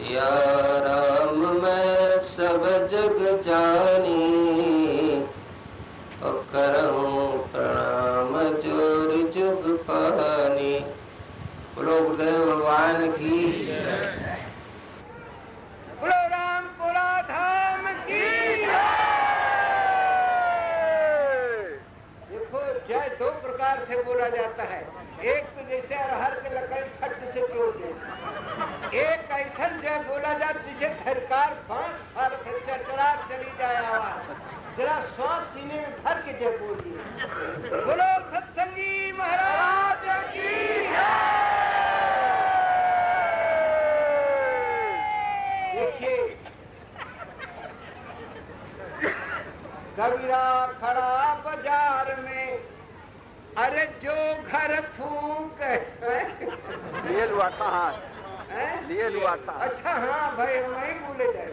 सिया राम मैं सब जग जानी, और करऊं प्रणाम जोर जुग पानी। बोलो गुरुदेव भगवान की, बोलो राम कोला धाम की। देखो जय दो प्रकार से बोला जाता है। एक तो जैसे अरहर के लकड़ी खट्ट से जोड़ दे, एक ऐसा जय बोला जाता जिसे धरकार बांस फार से चरचरा चली जाए आवाज, जरा श्वास सीने में भर के जय बोलिए। बोलो सत्संगी महाराज की जय। देखिए कबीरा खड़ा बाजार में, अरे जो घर फूंक लिए लुआ था, लिए लुआ था। अच्छा हाँ भाई वही भूले जाए।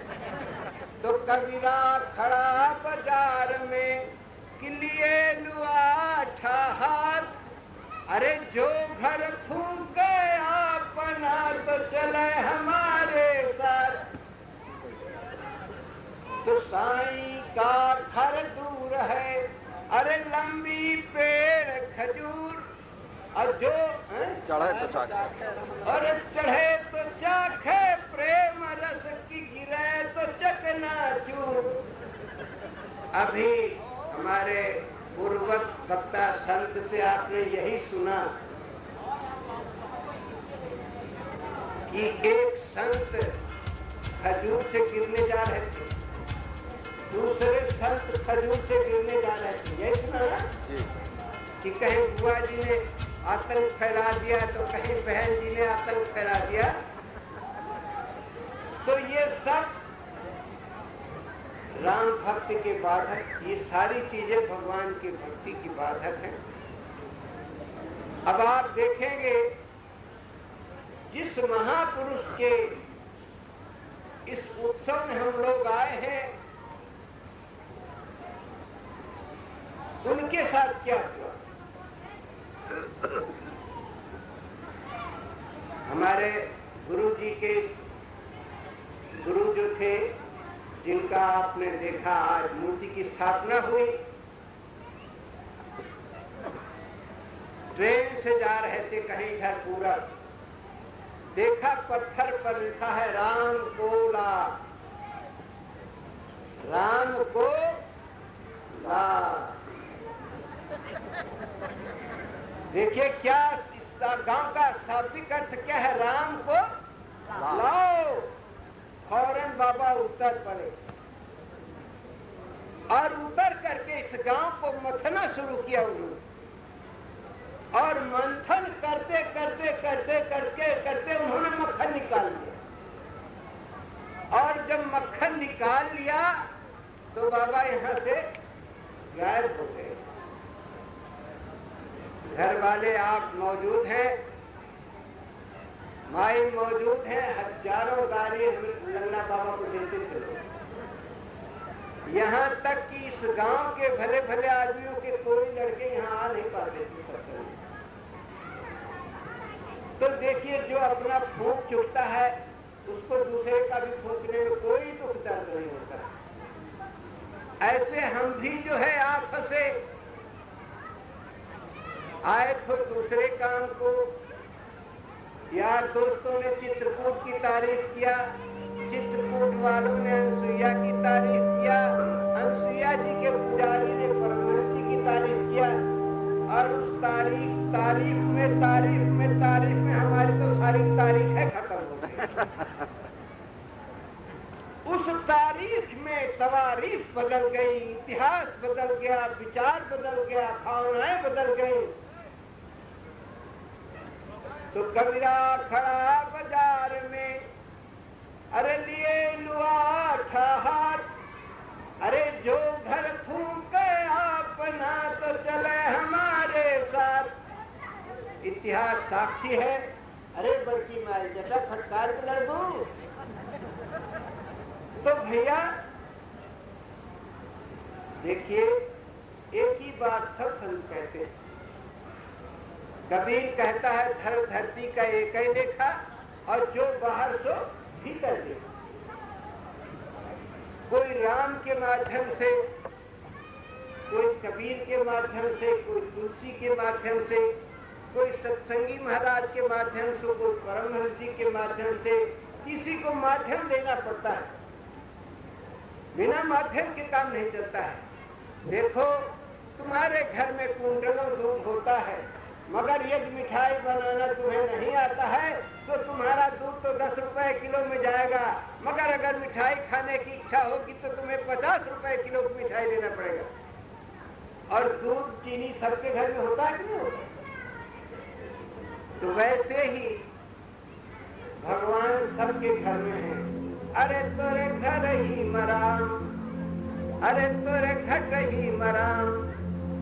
तो कबीरा खड़ा बाजार में कि लिए लुआ ठा हाथ, अरे जो घर फूंक अपना तो चले हमारे साथ। तो साईं का घर दूर है, अरे लंबी पेड़ खजूर, और जो चढ़े तो चाखे, अरे चढ़े तो चाखे, प्रेम रस की गिरे तो चकनाचूर। अभी हमारे पूर्वत वक्ता संत से आपने यही सुना कि एक संत खजूर से गिरने जा रहे थे, दूसरे संत खजूर से गिरने जा रहे थे। यही सुना ना जी। कि कहीं बुआ जी ने आतंक फैला दिया तो कहीं बहन जी ने आतंक फैला दिया। तो ये सब राम भक्ति के बाधक, ये सारी चीजें भगवान की भक्ति की बाधक हैं। अब आप देखेंगे जिस महापुरुष के इस उत्सव में हम लोग आए हैं, उनके साथ क्या हुआ। हमारे गुरु जी के गुरु जो थे, जिनका आपने देखा आज मूर्ति की स्थापना हुई, ट्रेन से जा रहे थे कहीं ढरपूरा, देखा पत्थर पर लिखा है राम को ला, राम को ला। देखिए क्या इस गांव का शाब्दिक अर्थ क्या है, राम को लाओ। फौरन बाबा उतर पड़े और उतर करके इस गांव को मथना शुरू किया उन्होंने, और मंथन करते करते करते करते करते उन्होंने मक्खन निकाल लिया। और जब मक्खन निकाल लिया तो बाबा यहाँ से गायब हो गए। घर वाले आप मौजूद हैं, माई मौजूद है, हजारों गाड़ी लंगड़ा बाबा को देते थे। यहाँ तक कि इस गांव के भले भले आदमियों के कोई लड़के यहाँ आ नहीं पाते थे। तो देखिए जो अपना फूंक चुकता है उसको दूसरे का भी फूंकने में कोई दुख दर्द नहीं होता। ऐसे हम भी जो है आपस से आए तो दूसरे काम को, यार दोस्तों ने चित्रकूट की तारीफ किया, चित्रकूट वालों ने अनसुईया की तारीफ किया, अनसुईया जी के पुजारी ने परमहंस जी की तारीफ किया, और उस तारीफ में हमारी तो सारी तारीखें खत्म हो गई। उस तारीख में तवारीख बदल गई, इतिहास बदल गया, विचार बदल गया, भावनाएं बदल गई। तो कबीरा खड़ा बाजार में, अरे लिए लुआ ठा हाथ, अरे जो घर फूंक अपना तो चले हमारे साथ। इतिहास साक्षी है। अरे बल्कि मैं जटा फटकार के लड़ दूं। तो भैया देखिए एक ही बात सब संत कहते हैं। कबीर कहता है धर धरती का एक ही लेखा, और जो बाहर सो भीतर के माध्यम से, कोई कबीर के माध्यम से, कोई तुलसी के माध्यम से, कोई सत्संगी महाराज के माध्यम से, कोई परमहंस जी के माध्यम से, किसी को माध्यम देना पड़ता है। बिना माध्यम के काम नहीं चलता है। देखो, तुम्हारे घर में कुंडलों दूध होता है, मगर यदि मिठाई बनाना तुम्हें नहीं आता है तो तुम्हारा दूध तो 10 रुपए किलो में जाएगा, मगर अगर मिठाई खाने की इच्छा होगी तो तुम्हें 50 रुपए किलो की मिठाई देना पड़ेगा। और दूध चीनी सबके घर में होता है कि नहीं होता? तो वैसे ही भगवान सबके घर में है। अरे तोरे घर ही मराम, अरे तोरे घट ही मराम,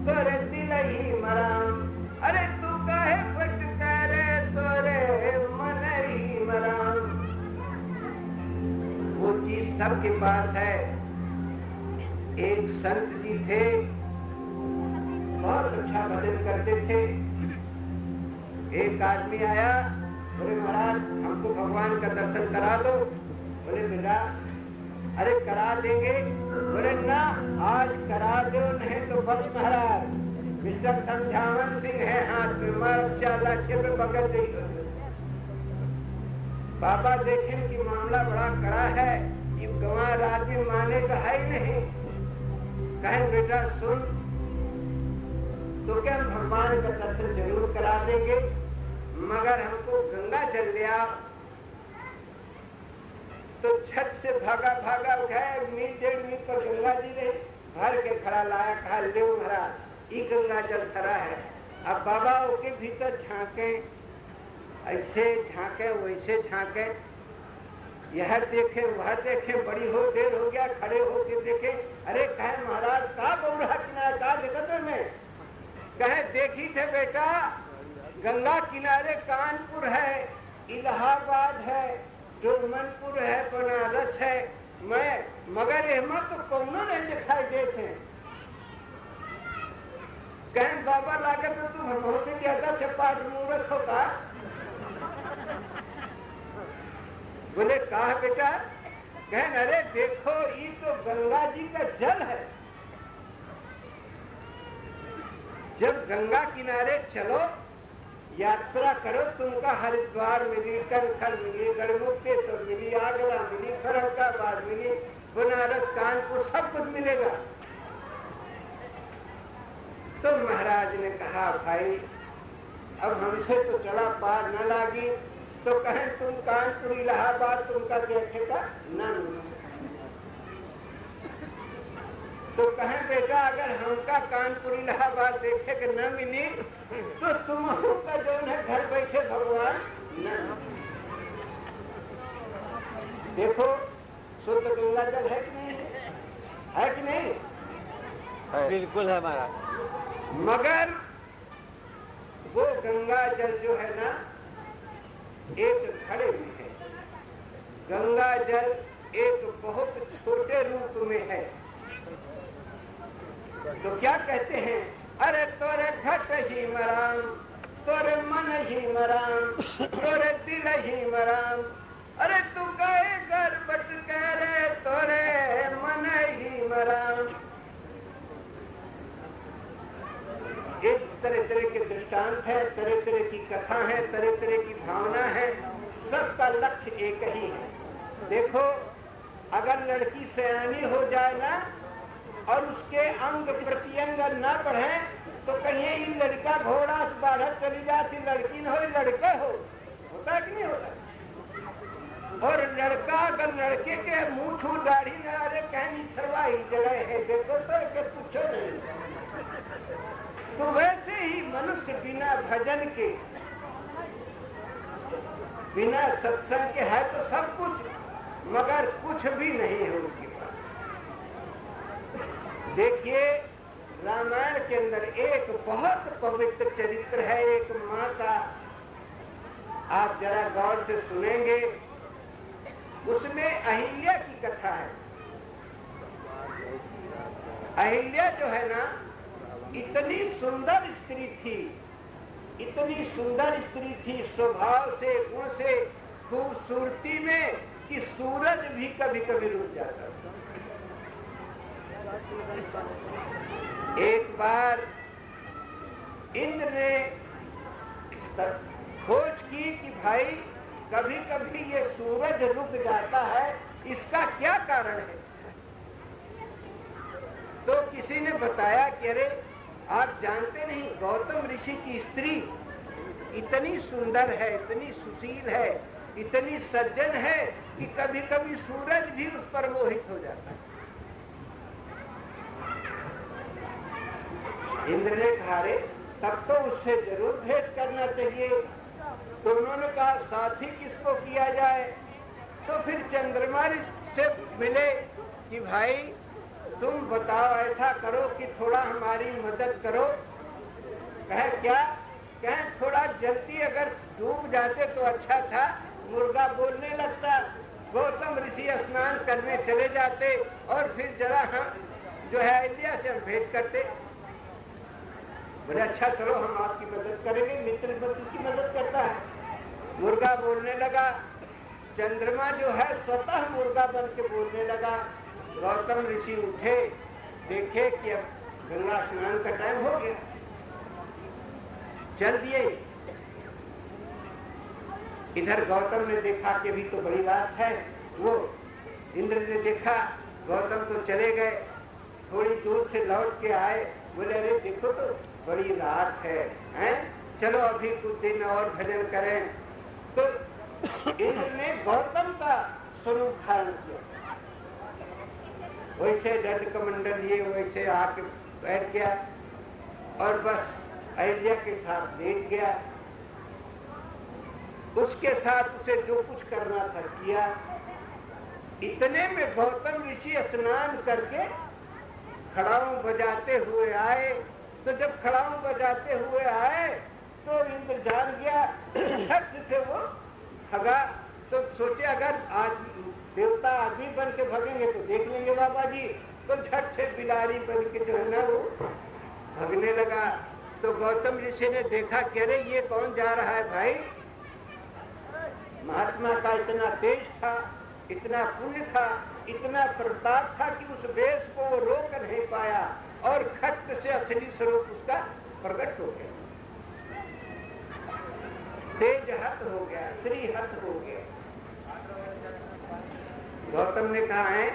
तोरे दिल ही मराम, अरे तू काहे भटका रे, तोरे मन ही मराम। वो चीज सबके पास है। एक संत जी थे, बहुत अच्छा भजन करते थे। एक आदमी आया, बोले महाराज हमको भगवान का दर्शन करा दो। बोले बेटा, अरे करा देंगे। बोले ना, आज करा दो, नहीं तो बस महाराज मिस्टर समझावन सिंह है हाथ में, मार 4 लाख में बगल नहीं कर। बाबा देखें कि मामला बड़ा कड़ा है, ये गंवार आदमी माने का है ही नहीं। कहें बेटा सुन, तो क्या हम भगवान का दर्शन जरूर करा देंगे, मगर हमको गंगा जल लिया। तो छत से भागा भागा उठाया, 1.5 मील पर गंगा जी ने भर के खड़ा लाया, कहा ले महाराज ये गंगा जल खरा है। अब बाबा उसके भीतर झांके, ऐसे झांके वैसे झांके, यह देखे वह देखे, बड़ी हो देर हो गया, खड़े होके देखे। अरे कहे महाराज का बौरा किनारे का देखते में? कहे देखी थे बेटा, गंगा किनारे कानपुर है, इलाहाबाद है, जोधपुर है, बनारस है, मैं मगर अहमद तो कौनो नहीं दिखाई देते। कहें बाबा लागत तो तुम हमसे ज्यादा चपाट मूर्ख होगा। बोले कहा बेटा? कहें अरे देखो ये तो गंगा जी का जल है। जब गंगा किनारे चलो, यात्रा करो, तुमका हरिद्वार मिली, करखल मिली, गढ़मुक्तेश्वर मिली, आगरा मिली, फरुखाबाद मिली, बनारस, कानपुर, सब कुछ मिलेगा। तो महाराज ने कहा भाई अब हमसे तो चला पार न लागी, तो कहें तुम कानपुर इलाहाबाद तुमका देखेगा न। तो कहें बेटा अगर हमका कानपुर इलाहाबाद देखे के न मिली तो तुम का जो है घर बैठे भगवान न। देखो शुद्ध गंगा जल है कि नहीं? है कि नहीं? है। बिल्कुल है महाराज। मगर वो गंगा जल जो है ना एक खड़े में है। गंगा जल एक बहुत छोटे रूप में है। तो क्या कहते हैं? अरे तोरे घट ही मराम, तोरे मन ही मराम, तोरे दिल ही मराम, अरे तू कहे घर बट कह रे, तोरे मन ही मराम। एक तरह तरह के दृष्टांत है, तरह तरह की कथा है, तरह तरह की भावना है, सबका लक्ष्य एक ही है। देखो अगर लड़की सयानी हो जाए ना और उसके अंग प्रत्यंग न बढ़े तो कहीं लड़का घोड़ा से बाहर चली जाती, लड़की न हो लड़का हो, होता कि नहीं होता? और लड़का अगर लड़के के मुंह छू दाढ़ी न अरे कहीं सरवा ही जगह है, देखो तो पूछो नहीं। तो वैसे ही मनुष्य बिना भजन के, बिना सत्संग के है तो सब कुछ, मगर कुछ भी नहीं है उसके पास। देखिए रामायण के अंदर एक बहुत पवित्र चरित्र है एक माँ का, आप जरा गौर से सुनेंगे। उसमें अहिल्या की कथा है। अहिल्या जो है ना इतनी सुंदर स्त्री थी, इतनी सुंदर स्त्री थी, स्वभाव से गुण से खूबसूरती में कि सूरज भी कभी कभी रुक जाता था। एक बार इंद्र ने खोज की कि भाई कभी कभी ये सूरज रुक जाता है, इसका क्या कारण है। तो किसी ने बताया कि अरे आप जानते नहीं, गौतम ऋषि की स्त्री इतनी सुंदर है, इतनी सुशील है, इतनी सज्जन है कि कभी कभी सूरज भी उस पर मोहित हो जाता है। इंद्र ने कहा रे तब तो उससे जरूर भेंट करना चाहिए। तो उन्होंने कहा साथी किसको किया जाए। तो फिर चंद्रमा से मिले कि भाई तुम बताओ, ऐसा करो कि थोड़ा हमारी मदद करो। कहे क्या? कहे थोड़ा जल्दी अगर डूब जाते तो अच्छा था, मुर्गा बोलने लगता, गौतम ऋषि स्नान करने चले जाते और फिर जरा हम जो है अहिल्या से हम भेंट करते। बोले अच्छा चलो हम आपकी मदद करेंगे, मित्र मित्र की मदद करता है। मुर्गा बोलने लगा, चंद्रमा जो है स्वतः मुर्गा बन के बोलने लगा। गौतम ऋषि उठे, देखे कि अब गंगा स्नान का टाइम हो गया, चल दिए। इधर गौतम ने देखा कि अभी तो बड़ी रात है। वो इंद्र ने देखा गौतम तो चले गए, थोड़ी दूर से लौट के आए, बोले अरे देखो तो बड़ी रात है, हैं? चलो अभी कुछ दिन और भजन करें। तो इंद्र ने गौतम का स्वरूप धारण किया, वैसे दंड कमंडल लिए वैसे आके बैठ गया और बस अहिल्या के साथ लेट गया। उसके साथ उसे जो कुछ करना था किया। इतने में गौतम ऋषि स्नान करके खड़ाऊ बजाते हुए आए। तो जब खड़ाऊ बजाते हुए आए तो इंद्र जान गया, झट से वो भगा। तो सोचे अगर आज देवता आदमी बन के भगेंगे तो देख लेंगे बाबा जी। तो झट से बिलारी बन के जो है ना वो भगने लगा। तो गौतम ऋषि ने देखा कि अरे ये कौन जा रहा है भाई। महात्मा का इतना तेज था, इतना पुण्य था, इतना प्रताप था कि उस वेश को वो रोक नहीं पाया और खट से असली स्वरूप उसका प्रकट हो गया, तेज हत हो गया, श्री हत हो गया। गौतम ने कहा है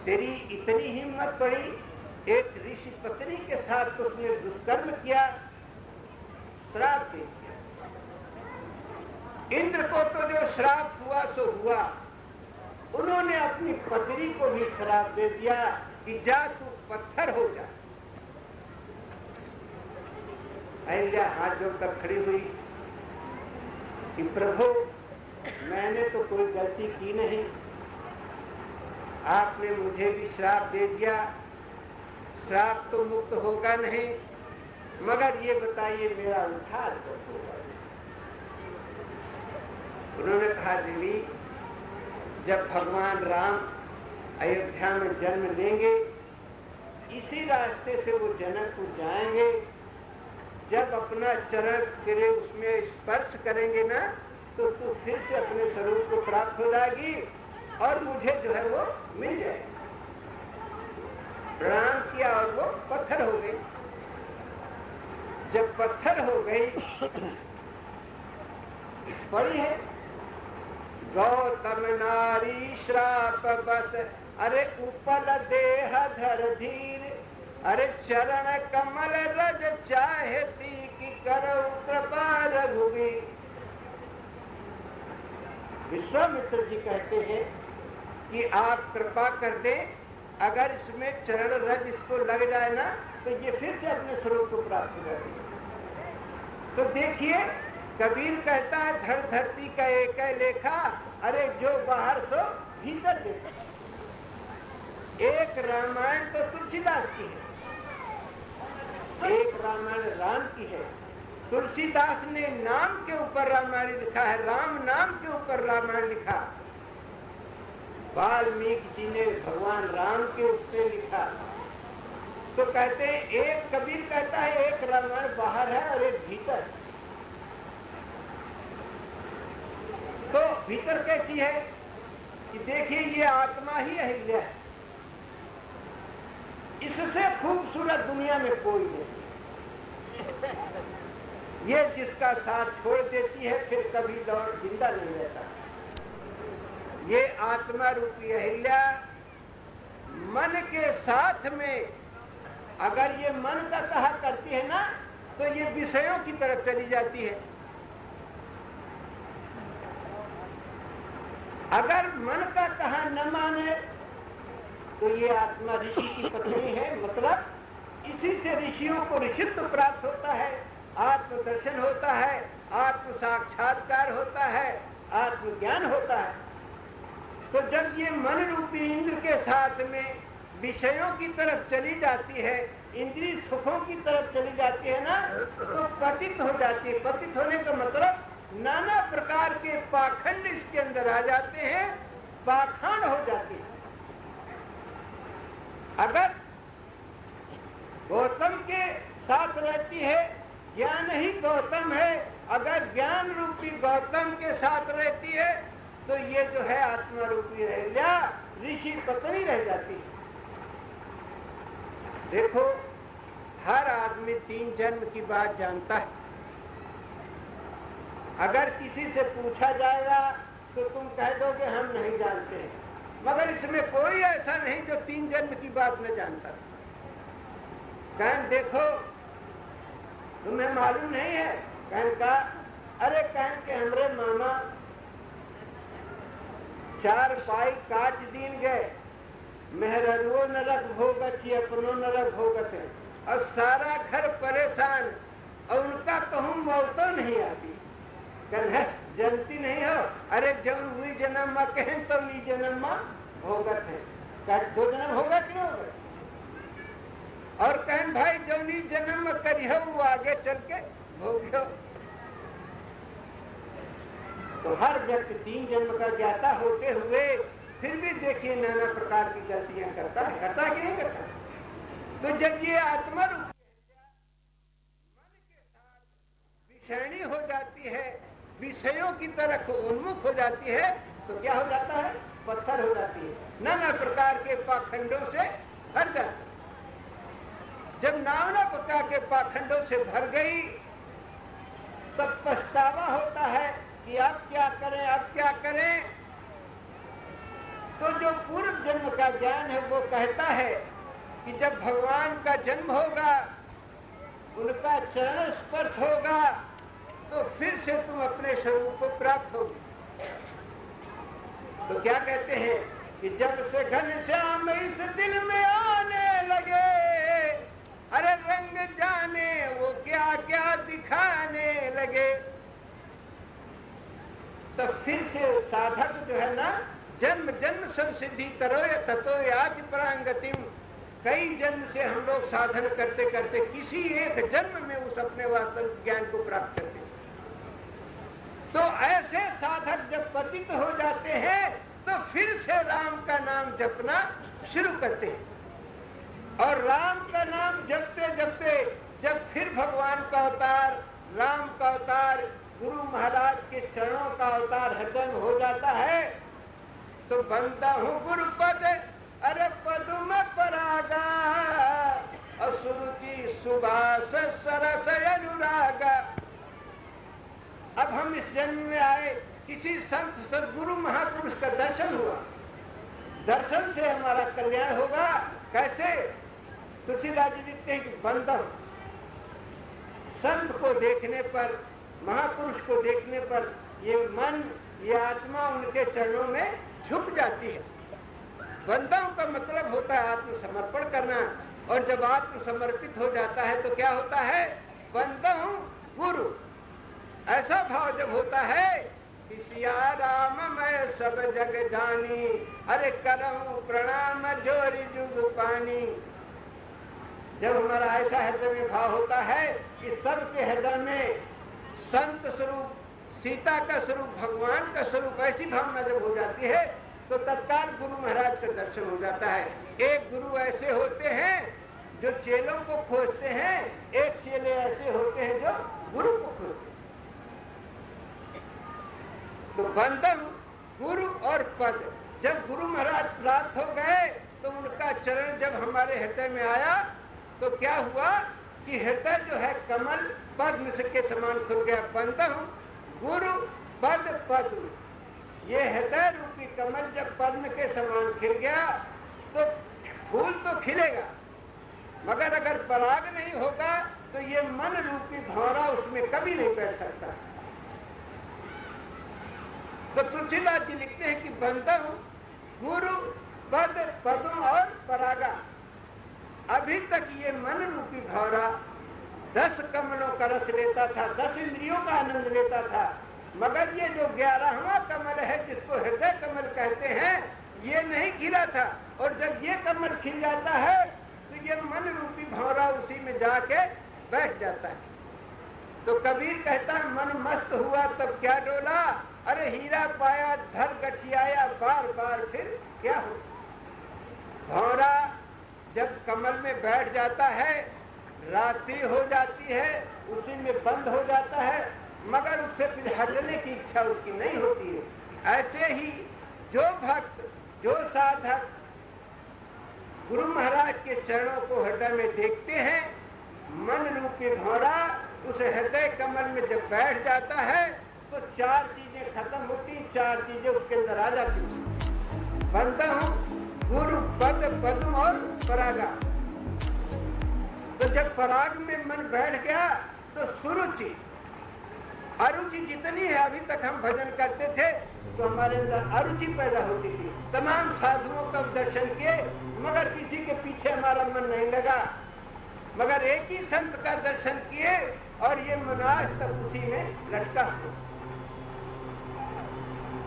तेरी इतनी हिम्मत पड़ी, एक ऋषि पत्नी के साथ उसने दुष्कर्म किया, श्राप दे दिया। इंद्र को तो जो श्राप हुआ सो हुआ, उन्होंने अपनी पत्नी को भी श्राप दे दिया कि जा तू पत्थर हो जा। अहिल्या हाथ जोड़कर खड़ी हुई कि प्रभु मैंने तो कोई गलती की नहीं, आपने मुझे भी श्राप दे दिया, श्राप तो मुक्त होगा नहीं, मगर ये बताइए मेरा उद्धार कब होगा। उन्होंने कहा देवी जब भगवान राम अयोध्या में जन्म लेंगे, इसी रास्ते से वो जनकपुर जाएंगे, जब अपना चरण तेरे उसमें स्पर्श करेंगे ना तो तू फिर से अपने स्वरूप को प्राप्त हो जाएगी और मुझे जो है वो मिल जाएगी। प्रणाम किया और वो पत्थर हो गई। जब पत्थर हो गई, पड़ी है गौतम नारी श्राप बस, अरे उपल देह धर धीर, अरे चरण कमल रज चाहती कि करो कृपा रघुवीर। विश्वामित्र जी कहते हैं कि आप कृपा कर दे, अगर इसमें चरण रज इसको लग जाए ना तो ये फिर से अपने स्वरूप को प्राप्त हो जाएगी। तो देखिए कबीर कहता है धड़ धरती का एक लेखा, अरे जो बाहर सो भीतर देखा। एक रामायण तो तुलसीदास की है, एक रामायण राम की है। तुलसीदास ने नाम के ऊपर रामायण लिखा है, राम नाम के ऊपर रामायण लिखा। वाल्मीकि जी ने भगवान राम के ऊपर लिखा। तो कहते हैं एक कबीर कहता है एक रामायण बाहर है और एक भीतर। तो भीतर कैसी है कि देखिए ये आत्मा ही अहिल्या है, इससे खूबसूरत दुनिया में कोई नहीं। ये जिसका साथ छोड़ देती है फिर कभी दौड़ जिंदा नहीं रहता। ये आत्मा रूपी अहिल्या मन के साथ में अगर ये मन का कहा करती है ना तो ये विषयों की तरफ चली जाती है। अगर मन का कहा न माने तो ये आत्मा ऋषि की पत्नी है, मतलब इसी से ऋषियों को ऋषित्व प्राप्त होता है, आत्मदर्शन होता है, आत्म साक्षात्कार होता है, आत्मज्ञान होता है। तो जब ये मन रूपी इंद्र के साथ में विषयों की तरफ चली जाती है, इंद्रिय सुखों की तरफ चली जाती है ना, तो पतित हो जाती है। पतित होने का मतलब नाना प्रकार के पाखंड इसके अंदर आ जाते हैं, पाखंड हो जाती है। अगर गौतम के साथ रहती है, ज्ञान ही गौतम है, अगर ज्ञान रूपी गौतम के साथ रहती है तो ये जो है आत्मा रूपी अहिल्या ऋषि पत्नी रह जाती है। देखो, हर आदमी 3 जन्म की बात जानता है। अगर किसी से पूछा जाएगा तो तुम कह दोगे हम नहीं जानते हैं, मगर इसमें कोई ऐसा नहीं जो 3 जन्म की बात न जानता। कहन देखो तुम्हें मालूम नहीं है? कहन का अरे कहन के हमरे मामा 4 पाई काच दीन गए, मेहररुओ नरक भोगत ही अपनो नरक भोगत है, और सारा घर परेशान, और उनका कहूँ मौतो नहीं आती। कहन है जनती नहीं हो? अरे जौन हुई जन्म माँ कहन तो नी जन्म माँ भोगत है। कह 2 जन्म होगा कि नहीं होगा? और कहन भाई जौनी जन्म में करियो वो आगे चल के भोगियो। तो हर व्यक्ति 3 जन्म का ज्ञाता होते हुए फिर भी देखिए नाना प्रकार की गलतियां करता है कि नहीं करता? तो जब ये आत्मा रूप मन के साथ विषयणी हो जाती है, विषयों की तरफ उन्मुख हो जाती है, तो क्या हो जाता है? पत्थर हो जाती है, नाना प्रकार के पाखंडों से भर जाती है। जब नाना प्रकार के पाखंडों से भर गई तब पछतावा होता है कि अब क्या करें, अब क्या करें। तो जो पूर्व जन्म का ज्ञान है वो कहता है कि जब भगवान का जन्म होगा, उनका चरण स्पर्श होगा, तो फिर से तुम अपने स्वरूप को प्राप्त होगी। तो क्या कहते हैं कि जब से घनश्याम इस दिल में आने लगे, अरे रंग जाने वो क्या क्या दिखाने लगे, तो फिर से साधक जो है ना, जन्म जन्म संसिद्धि करो या ततो याति परांगतिम, कई जन्म से हम लोग साधन करते करते किसी एक जन्म में उस अपने वास्तविक ज्ञान को प्राप्त करते हैं। तो ऐसे साधक जब पतित हो जाते हैं तो फिर से राम का नाम जपना शुरू करते हैं, और राम का नाम जपते जपते जब फिर भगवान का अवतार, राम का अवतार, गुरु महाराज के चरणों का अवतार हृदय में हो जाता है, तो बनता हूँ गुरुपद अरे पदुम परागा, असुरुचि सुबास सरस अनुरागा। अब हम इस जन्म में आए, किसी संत सदगुरु महापुरुष का दर्शन हुआ, दर्शन से हमारा कल्याण होगा। कैसे? तुलसीदास जी लिखते हैं कि बंदा संत को देखने पर, महापुरुष को देखने पर ये मन, ये आत्मा उनके चरणों में झुक जाती है। बंदाओं का मतलब होता है आत्मसमर्पण करना, और जब आत्मसमर्पित हो जाता है तो क्या होता है? बंदा हूं गुरु, ऐसा भाव जब होता है कि सिया राम मैं सब जग जानी, अरे करऊं प्रणाम जोरी जुग पानी। जब हमारा ऐसा हृदय में भाव होता है कि सबके हृदय में संत स्वरूप, सीता का स्वरूप, भगवान का स्वरूप, ऐसी भावना जब हो जाती है तो तत्काल गुरु महाराज का दर्शन हो जाता है। एक गुरु ऐसे होते हैं जो चेलों को खोजते हैं, एक चेले ऐसे होते हैं जो गुरु को खोजते हैं। तो बंधन, गुरु और पद, जब गुरु महाराज प्राप्त हो गए तो उनका चरण जब हमारे हृदय में आया तो क्या हुआ कि हृदय जो है कमल पद्म के समान खुल गया। बंद हूँ गुरु पद पद्म, ये हृदय रूपी कमल जब पद्म के समान खिल गया तो फूल तो खिलेगा, मगर अगर पराग नहीं होगा तो ये मन रूपी भौरा उसमें कभी नहीं बैठ सकता। तो तुलसीदास जी लिखते हैं कि बंदा हूं गुरु पद पद्म और परागा। अभी तक ये मन रूपी भौरा 10 कमलों का रस लेता था, 10 इंद्रियों का आनंद लेता था, मगर ये जो 11वां कमल है जिसको हृदय कमल कहते हैं ये नहीं खिला था। और जब ये कमल खिल जाता है तो ये मन रूपी भौरा उसी में जाके बैठ जाता है। तो कबीर कहता है मन मस्त हुआ तब क्या डोला, अरे हीरा पाया धर गठियाया बार बार फिर क्या हो। भौरा जब कमल में बैठ जाता है रात्रि हो जाती है, उसी में बंद हो जाता है, मगर उससे फिर हटने की इच्छा उसकी नहीं होती है। ऐसे ही जो भक्त जो साधक गुरु महाराज के चरणों को हृदय में देखते हैं, मन रूपी भौरा उस हृदय कमल में जब बैठ जाता है तो 4 चीजें खत्म होती, 4 चीजें उसके अंदर आ जाती। बंदा हूं गुरु पद पद्म और परागा। तो जब पराग में मन बैठ गया तो सुरुचि अरुचि जितनी है, अभी तक हम भजन करते थे तो हमारे अंदर अरुचि पैदा होती थी, तमाम साधुओं का दर्शन किए मगर किसी के पीछे हमारा मन नहीं लगा, मगर एक ही संत का दर्शन किए और ये मन आज तक उसी में लटका।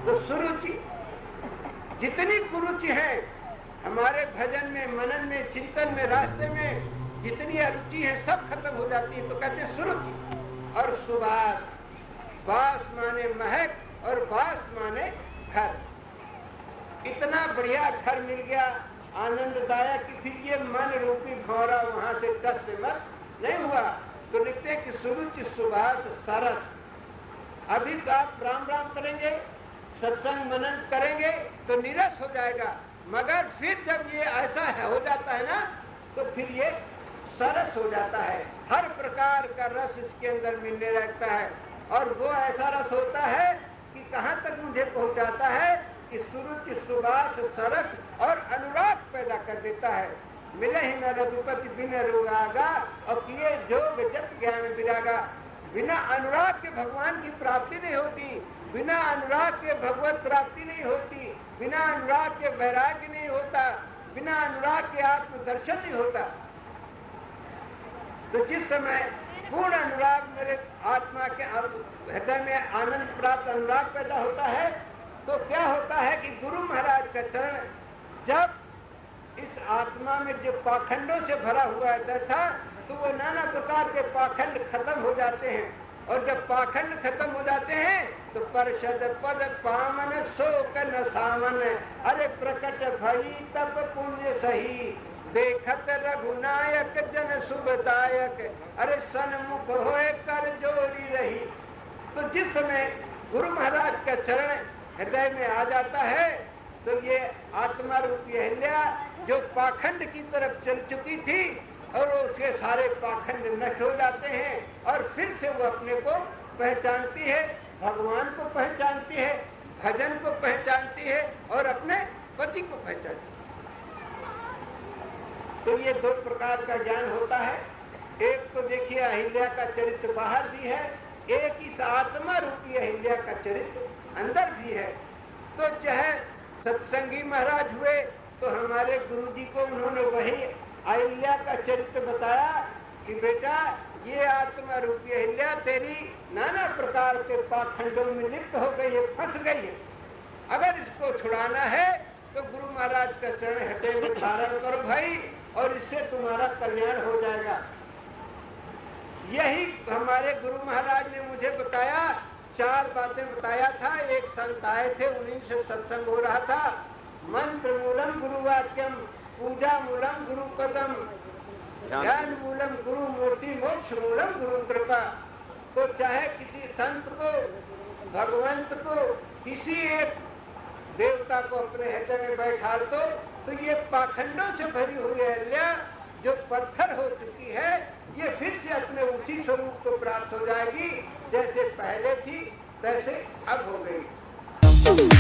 तो सुरुचि जितनी कुरुचि है हमारे भजन में, मनन में, चिंतन में, रास्ते में जितनी अरुचि है सब खत्म हो जाती है। तो कहते हैं सुरुचि। और सुबास, बास माने महक और बास माने घर। इतना बढ़िया घर मिल गया आनंददायक कि फिर ये मन रूपी भौरा वहां से टस से मत नहीं हुआ। तो लिखते हैं कि सुरुचि सुबास सरस। अभी तो आप राम राम करेंगे, सत्संग मनन करेंगे तो निरस हो जाएगा, मगर फिर जब ये ऐसा हो जाता है ना तो फिर ये सरस हो जाता है। हर प्रकार का रस इसके अंदर मिलने लगता है और वो ऐसा रस होता है कि कहाँ तक मुझे पहुंचाता है कि सुरुचि सुबास सरस और अनुराग पैदा कर देता है। मिले ही न रघुपति बिन रुआगा और किए जोग जप ज्ञान विरागा। बिना अनुराग के भगवान की प्राप्ति नहीं होती, बिना अनुराग के भगवत प्राप्ति नहीं होती, बिना अनुराग के वैराग्य नहीं होता, बिना अनुराग के आत्मदर्शन नहीं होता। तो जिस समय पूर्ण अनुराग मेरे आत्मा के हृदय में आनंद प्राप्त अनुराग पैदा होता है तो क्या होता है कि गुरु महाराज का चरण जब इस आत्मा में जो पाखंडों से भरा हुआ था तो वो नाना प्रकार के पाखंड खत्म हो जाते हैं। और जब पाखंड खत्म हो जाते हैं तो परषद पद पावन शोक न सावन। अरे प्रकट भई तब पुण्य सही देखत रघुनायक जन शुभदायक। अरे सन्मुख होए कर जोड़ी रही। तो जिस समय गुरु महाराज का चरण हृदय में आ जाता है तो ये आत्मा रूपी अहिल्या जो पाखंड की तरफ चल चुकी थी और उसके सारे पाखंड नष्ट हो जाते हैं और फिर से वो अपने को पहचानती है, भगवान को पहचानती है, भजन को पहचानती है और अपने पति को पहचानती है। तो ये 2 प्रकार का ज्ञान होता है। एक तो देखिए अहिल्या का चरित्र बाहर भी है, एक इस आत्मा रूपी अहिल्या का चरित्र अंदर भी है। तो चाहे सत्संगी महाराज हुए तो हमारे गुरुजी को उन्होंने वही अहिल्या का चरित्र बताया कि बेटा ये आत्मा रूपी अहिल्या तेरी नाना प्रकार के पाखंडों में लिप्त हो गई है, फंस गई है। अगर इसको छुड़ाना है तो गुरु महाराज का चरण हृदय में धारण करो भाई, और इससे तुम्हारा कल्याण हो जाएगा। यही हमारे गुरु महाराज ने मुझे बताया, 4 बातें बताया था। एक संत आए थे, उन्हीं से सत्संग हो रहा था। मंत्र मूलम गुरु वाक्यम, पूजा मूलम गुरु पदम, ज्ञान मूलम गुरु मूर्ति, मोक्ष मूलम गुरु कृपा। तो चाहे किसी संत को, भगवंत को, किसी एक देवता को अपने हृदय में बैठा तो ये पाखंडों से भरी हुई अहल्या जो पत्थर हो चुकी है, ये फिर से अपने उसी स्वरूप को प्राप्त हो जाएगी, जैसे पहले थी तैसे अब हो गई।